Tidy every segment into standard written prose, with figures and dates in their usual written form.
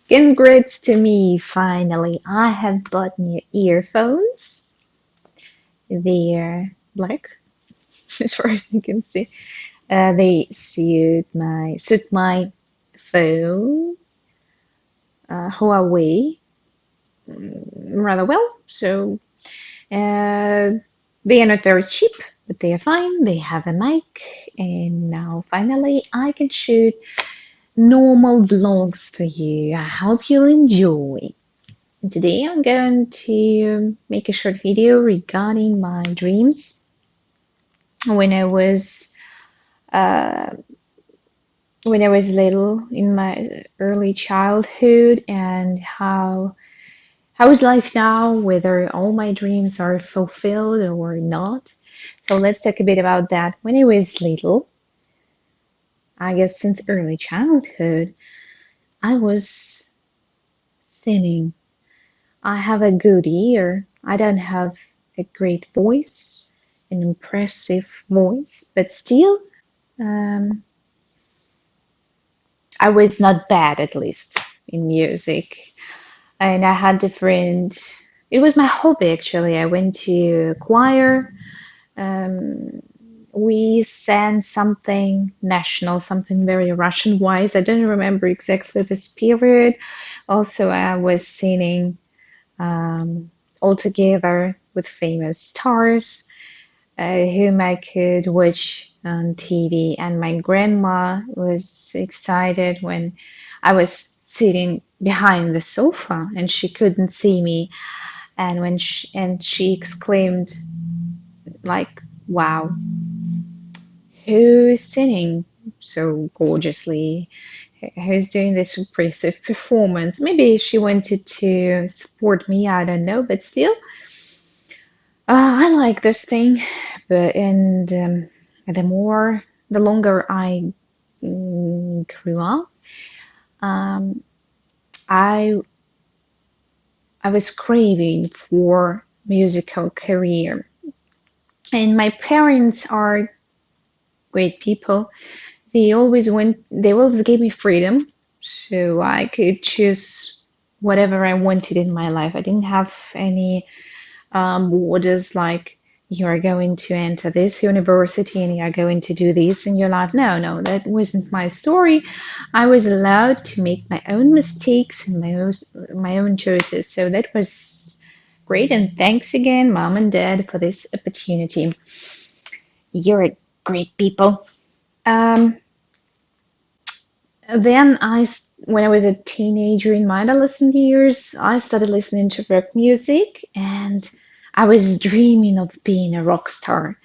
Congrats to me, finally. I have bought new earphones. They're black, as far as you can see. They suit my phone, Huawei, rather well. So uh, they are not very cheap, but they are fine. They have a mic, and now finally I can shoot normal vlogs for you. I hope you'll enjoy. Today I'm going to make a short video regarding my dreams when I was uh, when I was little in my early childhood, and how is life now, whether all my dreams are fulfilled or not. So let's talk a bit about that. When I was little, I guess since early childhood, I was singing. I have a good ear. I don't have a great voice, an impressive voice, but still, um, I was not bad, at least in music. And I had different, it was my hobby actually. I went to choir. Um, we sang something national, something very Russian wise. I don't remember exactly this period. Also, I was singing um, all together with famous stars whom I could watch on TV. And my grandma was excited when I was sitting behind the sofa and she couldn't see me. And she exclaimed, like, "Wow, who's singing so gorgeously? Who's doing this impressive performance?" Maybe she wanted to support me, I don't know, but still, I like this thing. But and the longer I grew up, um, I I was craving for musical career, and my parents are great people. They always gave me freedom, so I could choose whatever I wanted in my life. I didn't have any borders like you are going to enter this university and you are going to do this in your life. No, no, that wasn't my story. I was allowed to make my own mistakes and my own choices. So that was great. And thanks again, mom and dad, for this opportunity. You're a great people. Um, when I was a teenager in my adolescent years, I started listening to rock music and I was dreaming of being a rock star.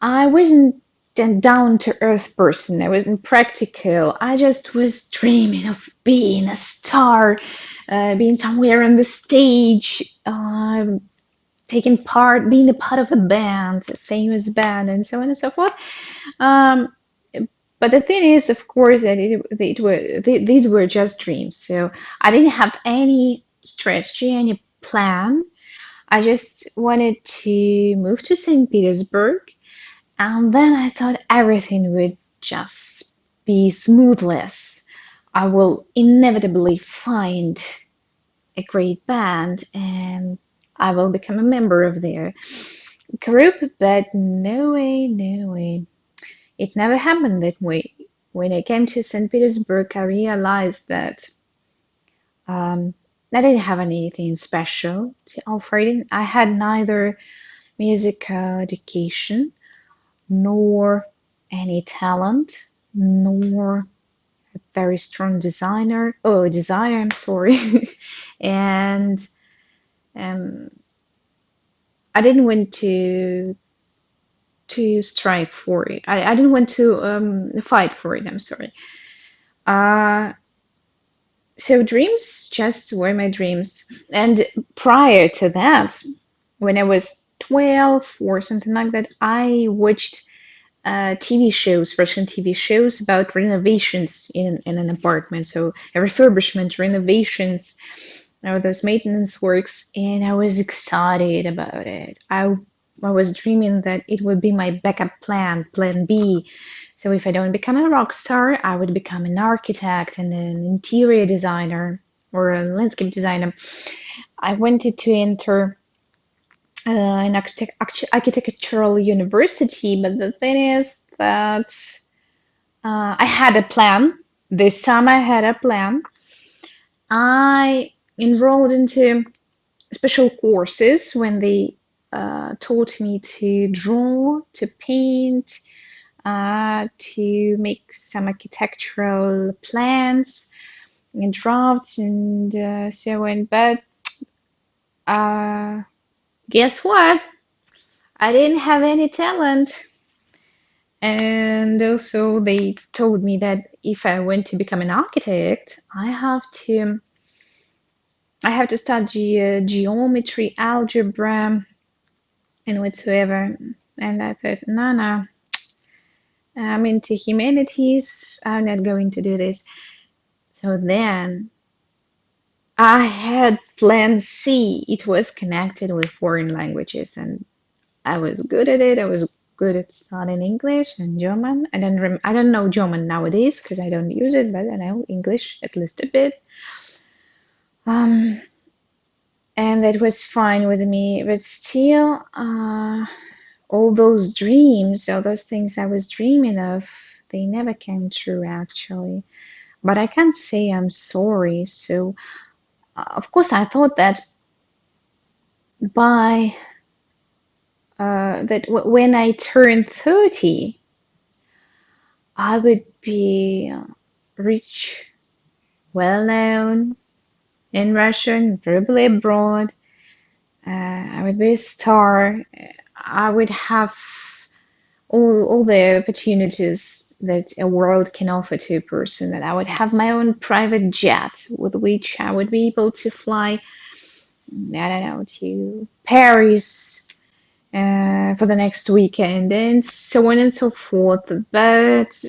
I wasn't a down to earth person, I wasn't practical. I just was dreaming of being a star, being somewhere on the stage, taking part, being a part of a band, a famous band, and so on and so forth. Um, but the thing is, of course, that these were just dreams. So I didn't have any strategy, any plan. I just wanted to move to St. Petersburg, and then I thought everything would just be smoothless. I will inevitably find a great band, and I will become a member of their group. But no way, no way. It never happened that way. When I came to St. Petersburg, I realized that um, I didn't have anything special to offer. I had neither musical education, nor any talent, nor a very strong desire, I'm sorry. And um, I didn't want to strive for it. I didn't want to fight for it, I'm sorry. Uh, so dreams just were my dreams. And prior to that, when I was 12 or something like that, I watched TV shows, Russian TV shows about renovations in an apartment. So a refurbishment, renovations, those maintenance works, and I was excited about it. I was dreaming that it would be my backup plan, plan B. So if I don't become a rock star, I would become an architect and an interior designer or a landscape designer. I wanted to enter an architectural university, but the thing is that I had a plan. This time I had a plan. I enrolled into special courses when they taught me to draw, to paint, to make some architectural plans and drafts and so on. But uh, guess what? I didn't have any talent. And also, they told me that if I want to become an architect, I have to study geometry, algebra, and whatsoever. And I thought, no, no, I'm into humanities. I'm not going to do this. So then I had plan C. It was connected with foreign languages, and I was good at it. I was good at studying English and German. I don't know German nowadays because I don't use it, but I know English at least a bit. Um, and that was fine with me. But still, all those dreams, all those things I was dreaming of, they never came true actually. But I can't say I'm sorry. So, of course, I thought that by when I turned 30, I would be rich, well known in Russia and probably abroad. I would be a star. I would have all the opportunities that a world can offer to a person. That I would have my own private jet with which I would be able to fly, I don't know, to Paris for the next weekend and so on and so forth. But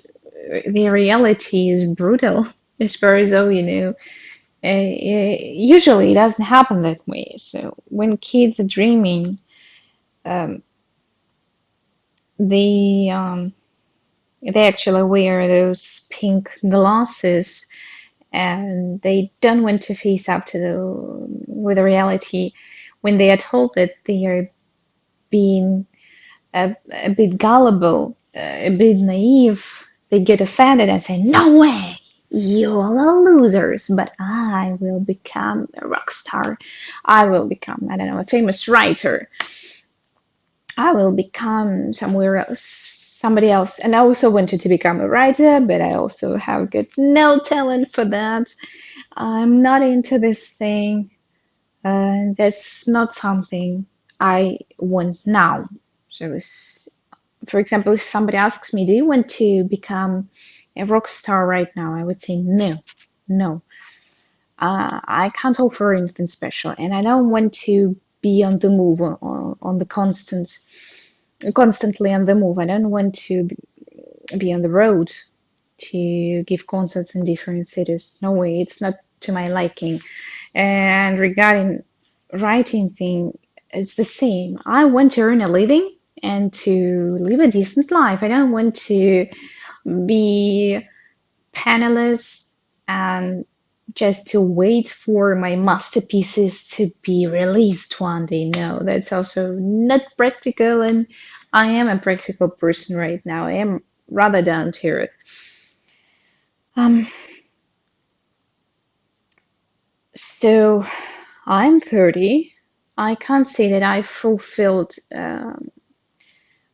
the reality is brutal as far as all you know. Usually it doesn't happen that way. So when kids are dreaming, um, they actually wear those pink glasses and they don't want to face up to with the reality when they are told that they are being a bit gullible, a bit naive. They get offended and say, "No way, you're all losers, but I will become a rock star. I will become, I don't know, a famous writer. I will become somewhere else, somebody else." And I also wanted to become a writer, but I also have got no talent for that. I'm not into this thing. That's not something I want now. So, for example, if somebody asks me, "Do you want to become a rock star right now?" I would say no, no. I can't offer anything special, and I don't want to be on the move, on the constantly on the move. I don't want to be on the road to give concerts in different cities. No way, it's not to my liking. And regarding writing thing, it's the same. I want to earn a living and to live a decent life. I don't want to be penniless and just to wait for my masterpieces to be released one day. No, that's also not practical, and I am a practical person right now. I am rather down to earth. Um, so I'm 30. I can't say that I fulfilled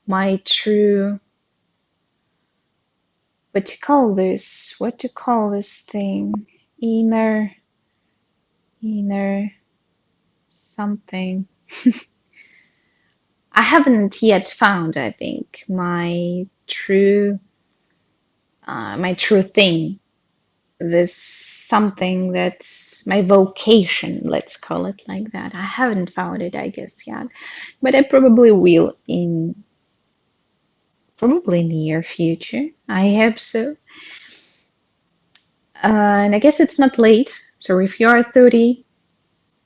my true, what to call this thing, inner something. I haven't yet found, I think, my true thing. This something that's my vocation, let's call it like that. I haven't found it, I guess, yet, but I probably will in probably near future. I hope so. And I guess it's not late. So if you are 30,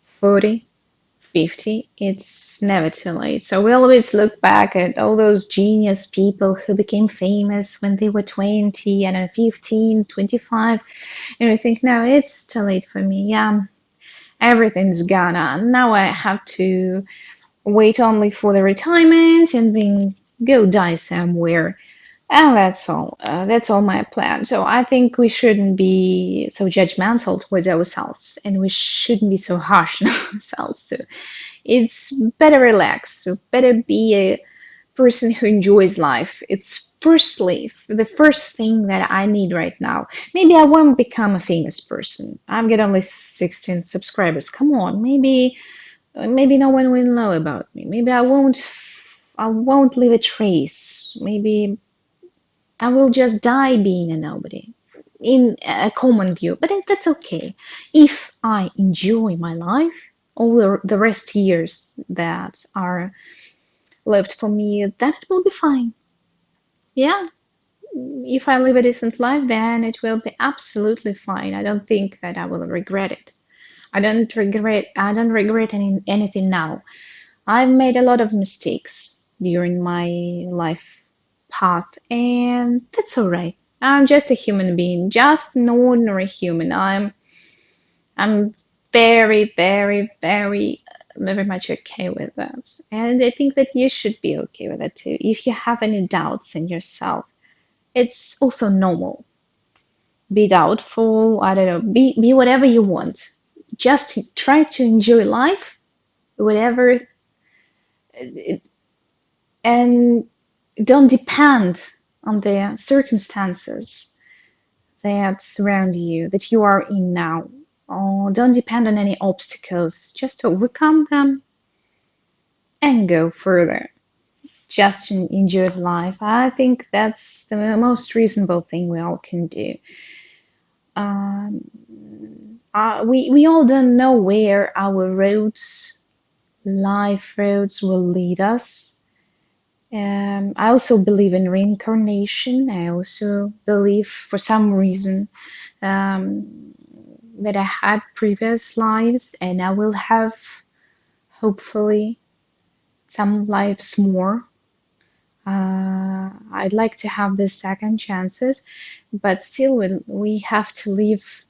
40, 50, it's never too late. So we always look back at all those genius people who became famous when they were 20 and 15, 25, and we think, no, it's too late for me. Yeah, everything's gone on. Now I have to wait only for the retirement and then go die somewhere. And that's all. That's all my plan. So I think we shouldn't be so judgmental towards ourselves, and we shouldn't be so harsh on ourselves. So it's better relax. So better be a person who enjoys life. It's firstly the first thing that I need right now. Maybe I won't become a famous person. I've got only 16 subscribers. Come on, maybe no one will know about me. Maybe I won't leave a trace. Maybe I will just die being a nobody in a common view. But that's okay. If I enjoy my life, all the rest years that are left for me, then it will be fine. Yeah, if I live a decent life, then it will be absolutely fine. I don't think that I will regret it. I don't regret anything now. I've made a lot of mistakes during my life path, and that's all right. I'm just a human being, just an ordinary human. I'm very, very, very, very much okay with that. And I think that you should be okay with it too. If you have any doubts in yourself, it's also normal. Be doubtful, I don't know, be whatever you want. Just try to enjoy life, whatever, and don't depend on the circumstances that surround you, that you are in now. Or don't depend on any obstacles. Just overcome them and go further. Just enjoy life. I think that's the most reasonable thing we all can do. Um, we all don't know where our life roads will lead us. I also believe in reincarnation. I also believe, for some reason, um, that I had previous lives and I will have, hopefully, some lives more. I'd like to have the second chances, but still, we have to live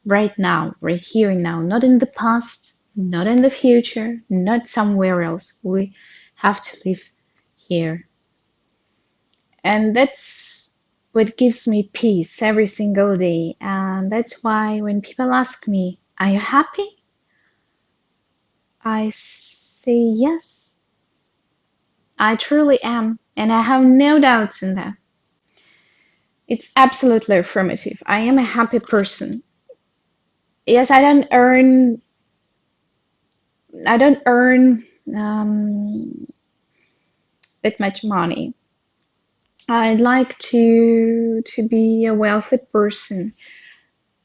right now, right here and now, not in the past, not in the future, not somewhere else. We have to live here. And that's what gives me peace every single day. And that's why when people ask me, are you happy? I say yes, I truly am. And I have no doubts in that. It's absolutely affirmative. I am a happy person. Yes, I don't earn that much money. I'd like to be a wealthy person.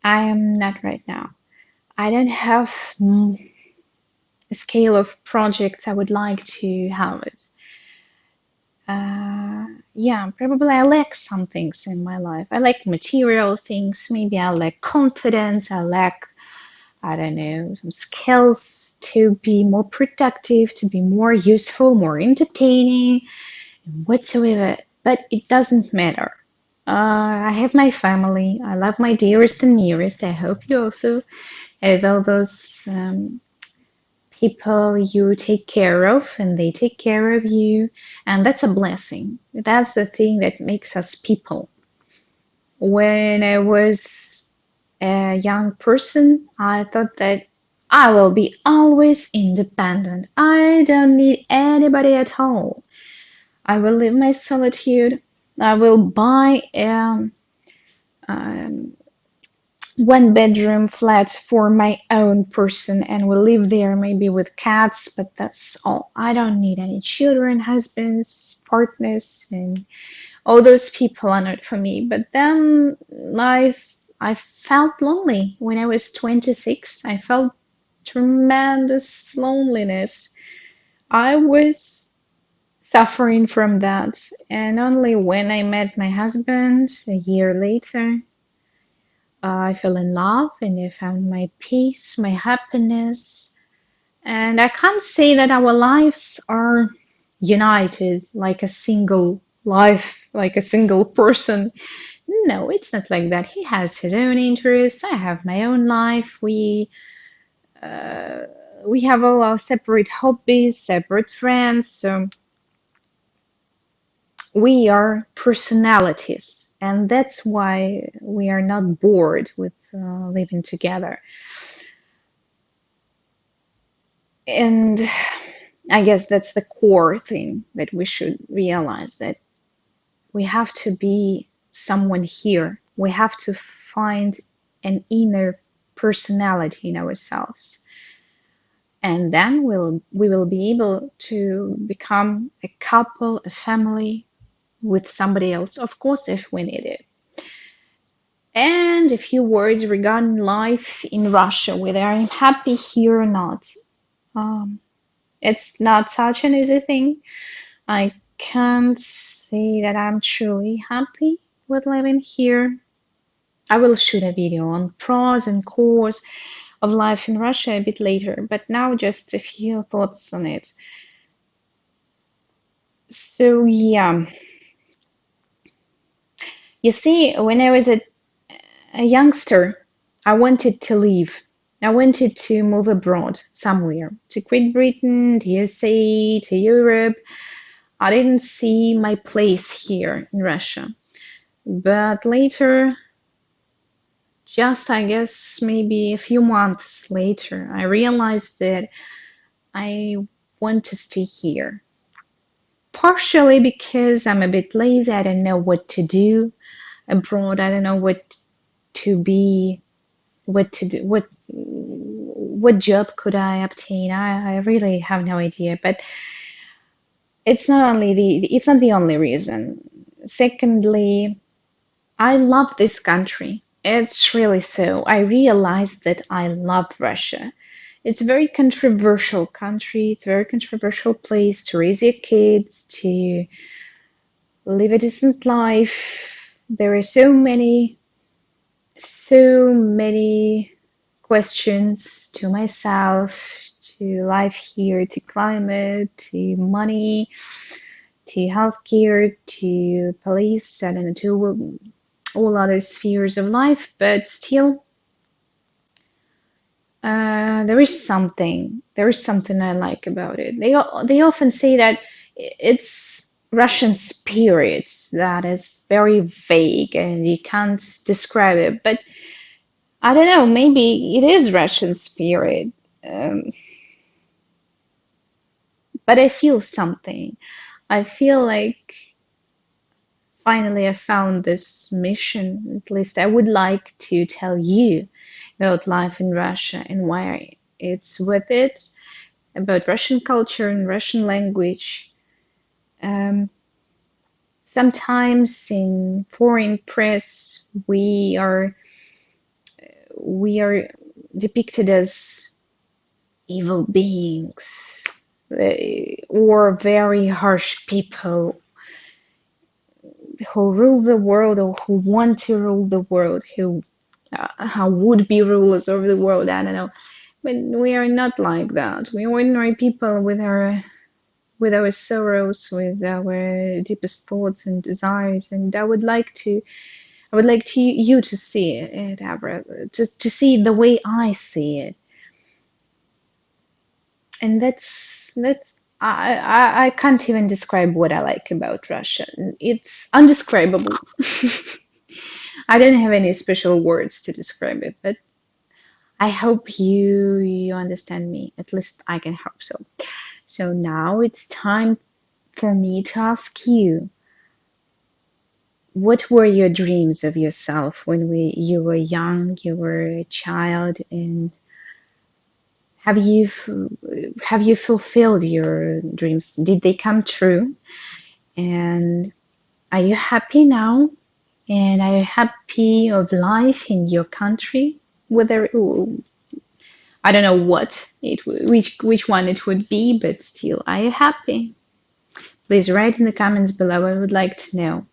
I am not right now. I don't have a scale of projects I would like to have it. Yeah, probably I lack some things in my life. I lack material things. Maybe I lack confidence. I lack, I don't know, some skills to be more productive, to be more useful, more entertaining, whatsoever. But it doesn't matter. I have my family. I love my dearest and nearest. I hope you also have all those people you take care of and they take care of you. And that's a blessing. That's the thing that makes us people. When I was a young person, I thought that I will be always independent. I don't need anybody at all. I will live my solitude. I will buy um, one bedroom flat for my own person and will live there maybe with cats, but that's all. I don't need any children, husbands, partners, and all those people are not for me. But then I felt lonely when I was 26. I felt tremendous loneliness. I was suffering from that, and only when I met my husband a year later, I fell in love and I found my peace, my happiness, And I can't say that our lives are united like a single life, like a single person. No, it's not like that. He has his own interests. I have my own life. Uh, we have all our separate hobbies, separate friends. So we are personalities, and that's why we are not bored with living together. And I guess that's the core thing that we should realize, that we have to be someone here. We have to find an inner personality in ourselves. And then we will be able to become a couple, a family with somebody else, of course, if we need it. And a few words regarding life in Russia, whether I'm happy here or not. Um, it's not such an easy thing. I can't say that I'm truly happy with living here. I will shoot a video on pros and cons of life in Russia a bit later, but now just a few thoughts on it. So, yeah, you see, when I was a youngster, I wanted to leave. I wanted to move abroad somewhere, to Great Britain, to USA, to Europe. I didn't see my place here in Russia. But later, just I guess maybe a few months later, I realized that I want to stay here. Partially because I'm a bit lazy, I don't know what to do abroad, I don't know to be, what to do, what job could I obtain? I really have no idea. But it's not the only reason. Secondly, I love this country. It's really so. I realized that I love Russia. It's a very controversial country. It's a very controversial place to raise your kids, to live a decent life. There are so many questions to myself, to life here, to climate, to money, to healthcare, to police, I don't know, to all other spheres of life, but still, there is something I like about it. They often say that it's Russian spirit that is very vague and you can't describe it, but I don't know, maybe it is Russian spirit. Um, but I feel something. I feel like finally I found this mission. At least I would like to tell you about life in Russia and why it's worth it, about Russian culture and Russian language. Um, Sometimes in foreign press we are depicted as evil beings, or very harsh people who rule the world or who want to rule the world, who would be rulers of the world. I don't know, but we are not like that. We are ordinary people with our sorrows, with our deepest thoughts and desires. And I would like you to see it, Abra, to see it the way I see it. And that's I can't even describe what I like about Russia. It's undescribable. I don't have any special words to describe it, but I hope you understand me. At least I can hope so. So now it's time for me to ask you, what were your dreams of yourself when you were young, you were a child, and have you have you fulfilled your dreams? Did they come true? And are you happy now? And are you happy of life in your country? Whether I don't know which one it would be, but still, are you happy? Please write in the comments below. I would like to know.